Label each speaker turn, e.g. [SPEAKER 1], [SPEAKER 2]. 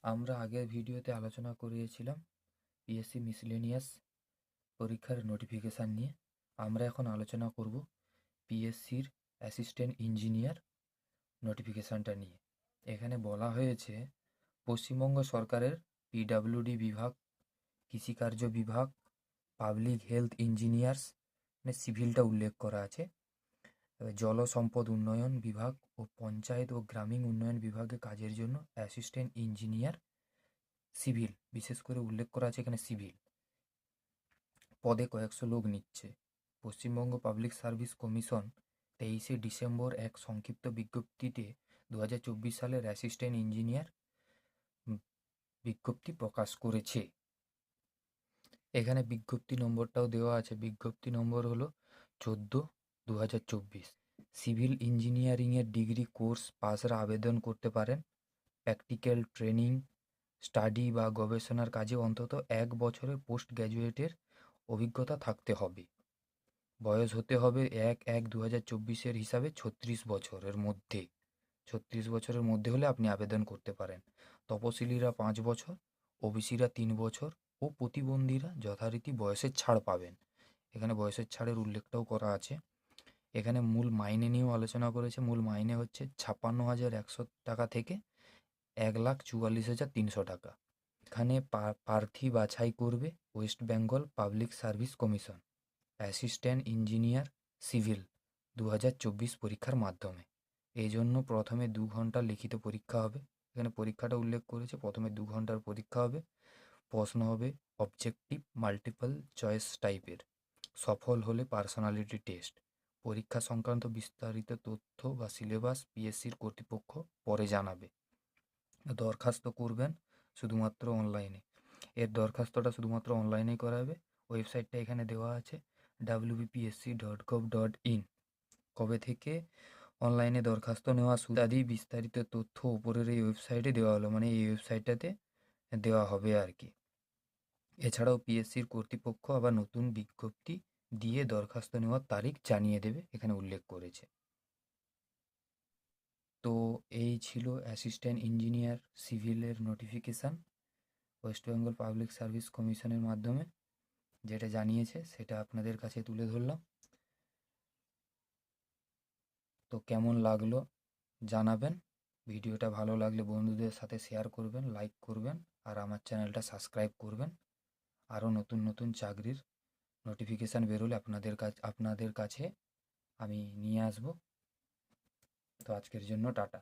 [SPEAKER 1] আমরা আগের ভিডিওতে আলোচনা করিয়েছিলাম পিএসসি মিসলেনিয়াস পরীক্ষার নোটিফিকেশান নিয়ে। আমরা এখন আলোচনা করব পিএসসির অ্যাসিস্ট্যান্ট ইঞ্জিনিয়ার নোটিফিকেশানটা নিয়ে। এখানে বলা হয়েছে পশ্চিমবঙ্গ সরকারের পিডাব্লিউডি বিভাগ, কৃষিকার্য বিভাগ, পাবলিক হেলথ ইঞ্জিনিয়ার্স মানে সিভিলটা উল্লেখ করা আছে, জল সম্পদ উন্নয়ন বিভাগ ও পঞ্চায়েত ও গ্রামীণ উন্নয়ন বিভাগে কাজের জন্য অ্যাসিস্ট্যান্ট ইঞ্জিনিয়ার সিভিল বিশেষ করে উল্লেখ করা আছে এখানে সিভিল পদে কয়েকশো লোক নিচ্ছে। পশ্চিমবঙ্গ পাবলিক সার্ভিস কমিশন 23শে ডিসেম্বর এক সংক্ষিপ্ত বিজ্ঞপ্তিতে 2024 সালের অ্যাসিস্ট্যান্ট ইঞ্জিনিয়ার বিজ্ঞপ্তি প্রকাশ করেছে। এখানে বিজ্ঞপ্তি নম্বরটাও দেওয়া আছে। বিজ্ঞপ্তি নম্বর হলো 14/2024। সিভিল ইঞ্জিনিয়ারিংয়ের ডিগ্রি কোর্স পাসরা আবেদন করতে পারেন। প্র্যাকটিক্যাল ট্রেনিং, স্টাডি বা গবেষণার কাজে অন্তত 1 বছরের পোস্ট গ্র্যাজুয়েটের অভিজ্ঞতা থাকতে হবে। বয়স হতে হবে 1/1/2024 হিসাবে 36 বছরের মধ্যে। 36 বছরের মধ্যে হলে আপনি আবেদন করতে পারেন। তপশিলীরা 5 বছর, ওবিসিরা 3 বছর ও প্রতিবন্ধীরা যথারীতি বয়সের ছাড় পাবেন। এখানে বয়সের ছাড়ের উল্লেখটাও করা আছে। এখানে মূল মাইনে নিয়েও আলোচনা করেছে। মূল মাইনে হচ্ছে 56,100 টাকা থেকে 1,44,300 টাকা। এখানে প্রার্থী বাছাই করবে West Bengal public service commission assistant engineer civil 2024 পরীক্ষার মাধ্যমে। এই জন্য প্রথমে 2 ঘন্টা লিখিত পরীক্ষা হবে। এখানে পরীক্ষাটা উল্লেখ করেছে। প্রথমে 2 ঘন্টার পরীক্ষা হবে। প্রশ্ন হবে অবজেক্টিভ মাল্টিপল চয়েস টাইপের। সফল হলে পার্সোনালিটি টেস্ট। পরীক্ষা সংক্রান্ত বিস্তারিত তথ্য বা সিলেবাস পিএসসির কর্তৃপক্ষ পরে জানাবে। দরখাস্ত করবেন শুধুমাত্র অনলাইনে। এর দরখাস্তটা শুধুমাত্র অনলাইনেই করা হবে। ওয়েবসাইটটা এখানে দেওয়া আছে wbpsc.gov.in। কবে থেকে অনলাইনে দরখাস্ত নেওয়া ইত্যাদি বিস্তারিত তথ্য উপরের এই ওয়েবসাইটে দেওয়া হলো, মানে এই ওয়েবসাইটটাতে দেওয়া হবে আর কি। এছাড়াও পিএসসির কর্তৃপক্ষ আবার নতুন বিজ্ঞপ্তি দিয়ে দরখাস্ত নেওয়ার তারিখ জানিয়ে দেবে, এখানে উল্লেখ করেছে। তো এই ছিল অ্যাসিস্ট্যান্ট ইঞ্জিনিয়ার সিভিলের notification West Bengal public service কমিশনের মাধ্যমে। যেটা জানিয়েছে সেটা আপনাদের কাছে তুলে ধরলাম। তো কেমন লাগলো জানাবেন। ভিডিওটা ভালো লাগলে বন্ধুদের সাথে শেয়ার করবেন, লাইক করবেন, আর আমার চ্যানেলটা সাবস্ক্রাইব করবেন। আরও নতুন নতুন চাকরির নোটিফিকেশান বেরোলে আপনাদের কাছে আমি নিয়ে আসব। তো আজকের জন্য টাটা।